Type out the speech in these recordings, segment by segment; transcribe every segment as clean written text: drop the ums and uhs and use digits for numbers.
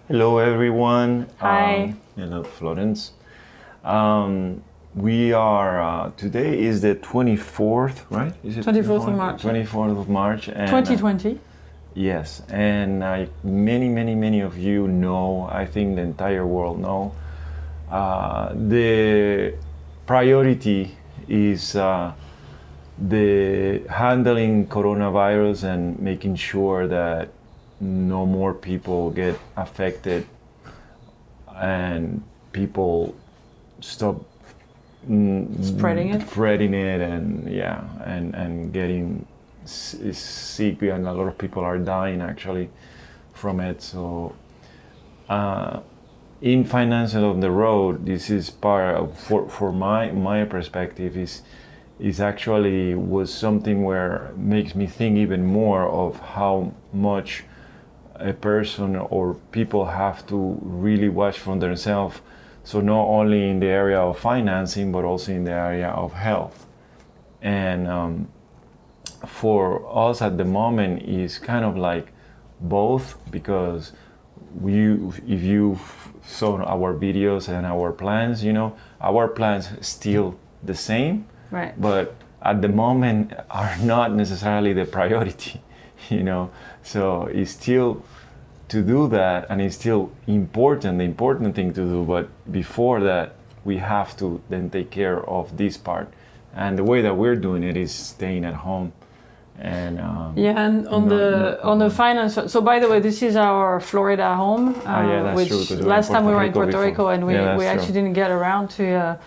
Hello, everyone. Hi. Hello, Florence. We are today is the 24th, right? Is it 24th of March. 24th of March, and 2020. yes, and many of you know. I think the entire world know. The priority is the handling coronavirus and making sure that no more people get affected and people stop Spreading it. and getting sick, and a lot of people are dying actually from it. So in Financial on the Road, this is part of, for my perspective is actually was something where makes me think even more of how much a person or people have to really watch for themselves. So not only in the area of financing, but also in the area of health. And for us at the moment is kind of like both, because if you saw our videos and our plans, our plans still the same, Right. but at the moment are not necessarily the priority, So it's still to do that, and it's still important, the important thing to do. But before that, we have to then take care of this part. And the way that we're doing it is staying at home. And and on the finance. So by the way, this is our Florida home, that's which true, last time we were in Puerto Rico, and we that's actually true. didn't get around to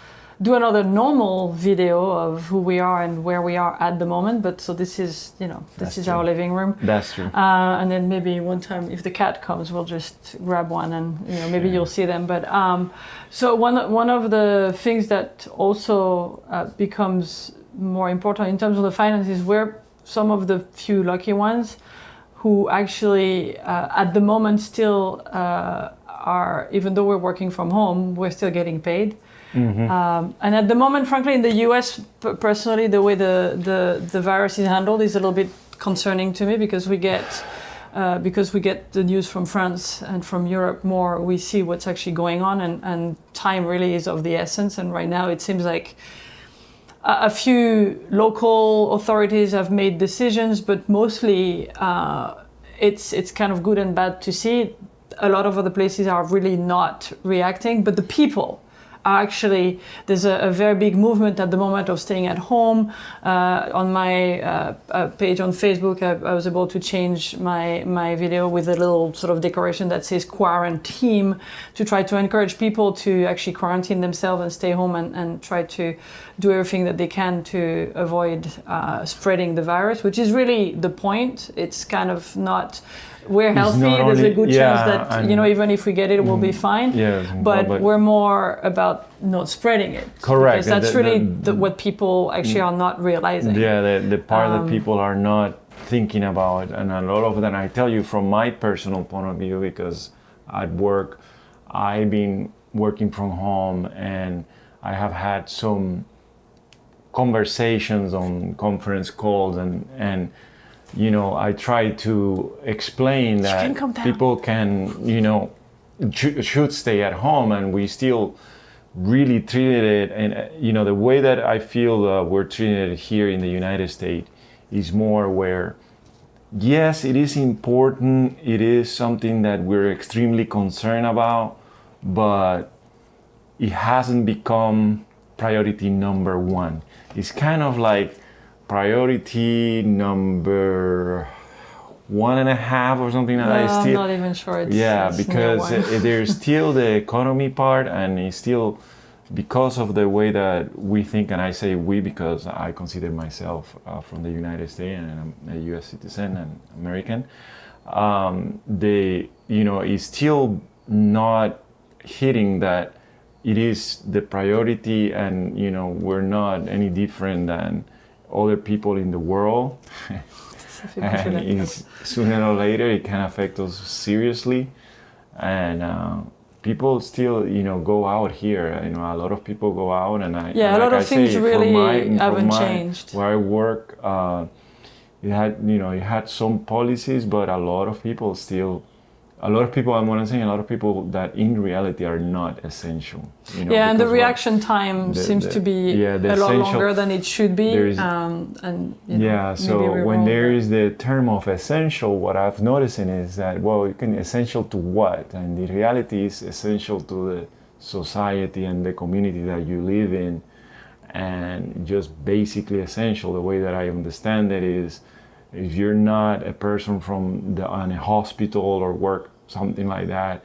do another normal video of who we are and where we are at the moment. But so this is That's is true. our living room. That's true. And then maybe one time, if the cat comes, we'll just grab one, and maybe you'll see them. But so one of the things that also becomes more important in terms of the finances, we're some of the few lucky ones who actually at the moment still are, even though we're working from home, we're still getting paid. Mm-hmm. And at the moment, frankly, in the US, personally, the way the virus is handled is a little bit concerning to me, because we get the news from France and from Europe more. We see what's actually going on, and time really is of the essence. And right now, it seems like a few local authorities have made decisions, but mostly it's kind of good and bad to see. A lot of other places are really not reacting, but the people are actually, there's a very big movement at the moment of staying at home. On my page on Facebook, I was able to change my video with a little sort of decoration that says quarantine, to try to encourage people to actually quarantine themselves and stay home and try to do everything that they can to avoid spreading the virus, which is really the point. It's kind of not... We're healthy, there's a good chance that, even if we get it, we'll be fine. Yes, but we're more about not spreading it. Correct. Because that's really what people actually are not realizing. Yeah, the part that people are not thinking about. And a lot of them, I tell you from my personal point of view, because at work, I've been working from home, and I have had some conversations on conference calls, and I try to explain that people can, should stay at home, and we still really treated it. And, the way that I feel we're treated here in the United States is more where, yes, it is important. It is something that we're extremely concerned about, but it hasn't become priority number one. It's kind of like priority number 1.5 or something like that. I'm not even sure. Because there's still the economy part, and it's still because of the way that we think. And I say we because I consider myself from the United States, and I'm a U.S. citizen and American. It's still not hitting that it is the priority, and we're not any different than other people in the world. And sooner or later it can affect us seriously. And people still go out here. A lot of people go out, and a lot of things really haven't changed. Where I work, you had some policies, but a lot of people still a lot of people, I'm not saying a lot of people that in reality are not essential. You know, yeah, and the because reaction time seems to be a lot longer than it should be. And you know, yeah, so when there is the term of essential, what I've noticed is that, well, you can essential to what? And the reality is essential to the society and the community that you live in. And just basically essential, the way that I understand it is, if you're not a person from on a hospital or work something like that,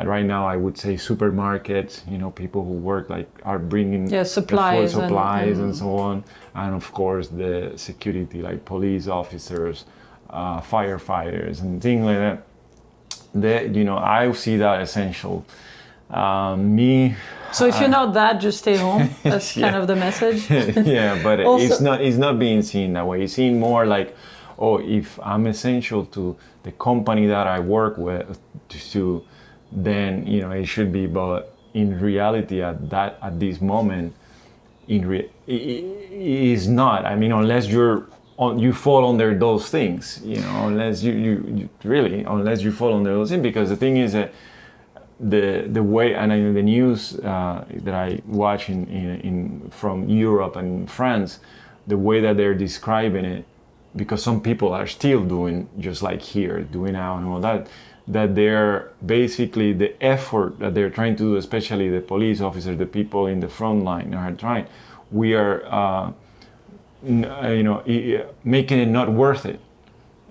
right now I would say supermarkets, you know, people who work like are bringing supplies, the food supplies and so on, and of course the security like police officers, firefighters and things like that. That, you know, I see that essential. So if you're not that, just stay home. That's kind of the message. Yeah, but Also, it's not being seen that way. It's seen more like, oh, if I'm essential to the company that I work with, then, you know, it should be. But in reality, at this moment, it is not. I mean, unless you fall under those things, you know, unless you really, unless you fall under those things, because the thing is that the way, and I know the news that I watch in from Europe and France, the way that they're describing it, because some people are still doing just like here, doing out and all that they're basically the effort that they're trying to do, especially the police officers, the people in the front line are trying. We are, you know, making it not worth it.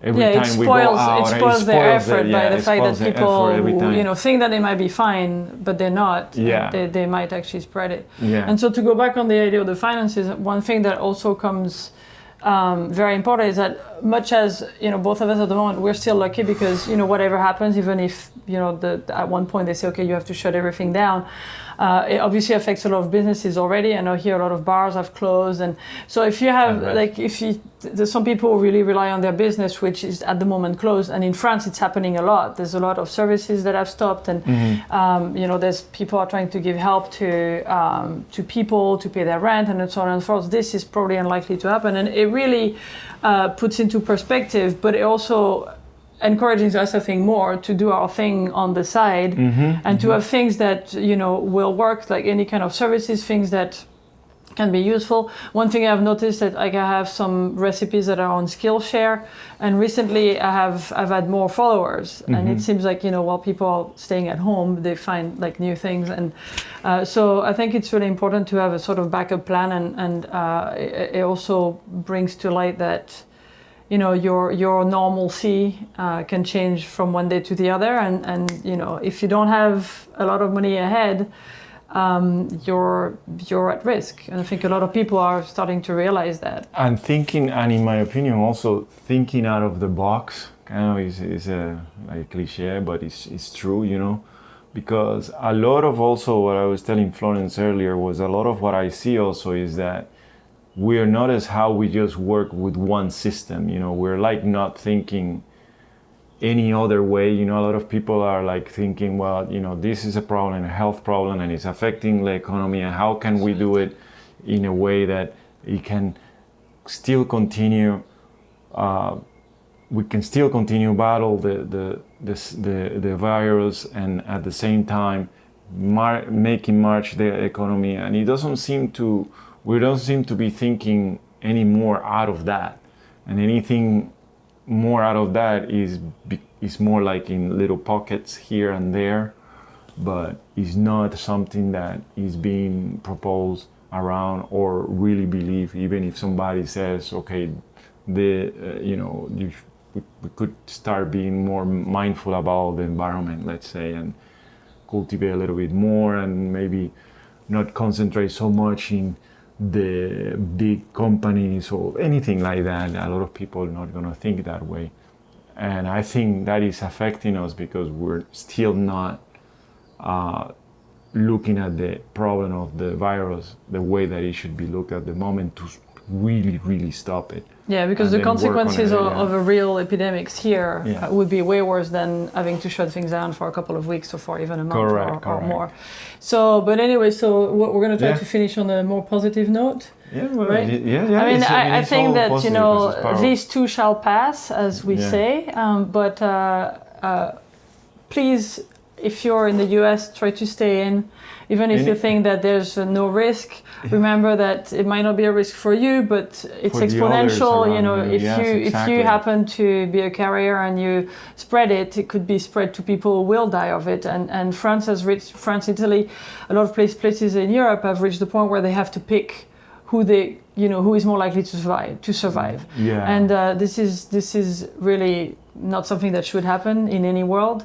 Every time we go out, it spoils their effort by the fact that people, you know, think that they might be fine, but they're not. Yeah. They might actually spread it. Yeah. And so to go back on the idea of the finances, one thing that also comes very important is that much as, you know, both of us at the moment, we're still lucky because, you know, whatever happens, even if, you know, at one point they say, okay, you have to shut everything down. It obviously affects a lot of businesses already. I know here a lot of bars have closed, and so if you have there's some people who really rely on their business, which is at the moment closed. And in France, it's happening a lot. There's a lot of services that have stopped, and you know, there's people are trying to give help to people to pay their rent and so on and so forth. This is probably unlikely to happen, and it really puts into perspective, but it also encouraging us, I think, more to do our thing on the side and to have things that, you know, will work, like any kind of services, things that can be useful. One thing I've noticed that I have some recipes that are on Skillshare, and recently I've had more followers, and it seems like, you know, while people are staying at home, they find like new things, and so I think it's really important to have a sort of backup plan, and it also brings to light that, you know, your normalcy can change from one day to the other, and you know, if you don't have a lot of money ahead, you're at risk, and I think a lot of people are starting to realize that. And thinking, and in my opinion, also thinking out of the box, kind of is a like cliche, but it's true, you know, because a lot of also what I was telling Florence earlier was a lot of what I see also is that we're not as how we just work with one system, you know, we're like not thinking any other way, you know. A lot of people are like thinking, well, you know, this is a problem, a health problem, and it's affecting the economy, and how can we do it in a way that it can still continue, we can still continue battle the virus, and at the same time making march the economy. And we don't seem to be thinking any more out of that, and anything more out of that is more like in little pockets here and there, but it's not something that is being proposed around or really believe. Even if somebody says, okay, you know, we could start being more mindful about the environment, let's say, and cultivate a little bit more, and maybe not concentrate so much in the big companies or anything like that. A lot of people are not going to think that way, and I think that is affecting us because we're still not looking at the problem of the virus the way that it should be looked at the moment to really stop it. Yeah, because the consequences of a real epidemics here would be way worse than having to shut things down for a couple of weeks or for even a month or more. So, but anyway, so we're going to try to finish on a more positive note. Yeah, well, right? Yeah. I mean, I think that, you know, these too shall pass, as we say, but please, if you're in the US, try to stay in. Even if you think that there's no risk, remember that it might not be a risk for you, but it's For the exponential. others You know, around you. if Yes, you exactly. happen to be a carrier and you spread it, it could be spread to people who will die of it. And France, Italy, a lot of places in Europe have reached the point where they have to pick who is more likely to survive. Yeah. And this is really not something that should happen in any world.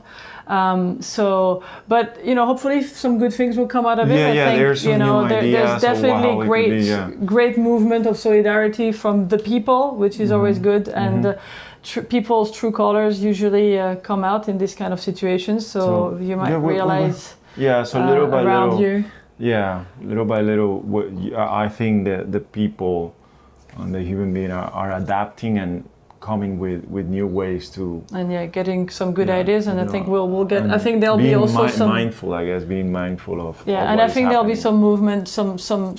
But hopefully some good things will come out of it. Yeah, I think, there's some new ideas there's of definitely how it could be, yeah. great movement of solidarity from the people, which is always good. And people's true colors usually come out in this kind of situations. So you might realize so little by around little, you. Yeah, little by little, I think that the people and the human being are adapting and coming with new ways to, and getting some good ideas, and I think we'll get. I think there'll being be also some mindful, I guess, being mindful of. Yeah, of and what I is think there'll be happening. some movement,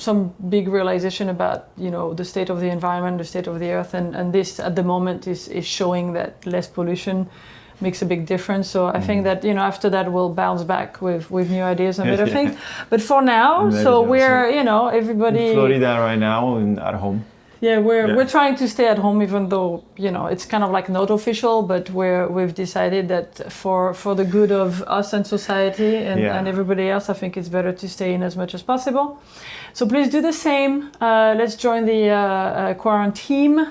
some big realization about the state of the environment, the state of the earth, and this at the moment is showing that less pollution makes a big difference. So I think that after that we'll bounce back with new ideas and better things. But for now, so we're everybody in Florida right now and at home. Yeah, we're trying to stay at home, even though it's kind of like not official, but we've decided that for the good of us and society and everybody else, I think it's better to stay in as much as possible. So please do the same. Let's join the quarantine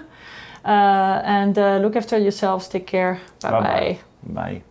and look after yourselves. Take care. Bye-bye. Bye.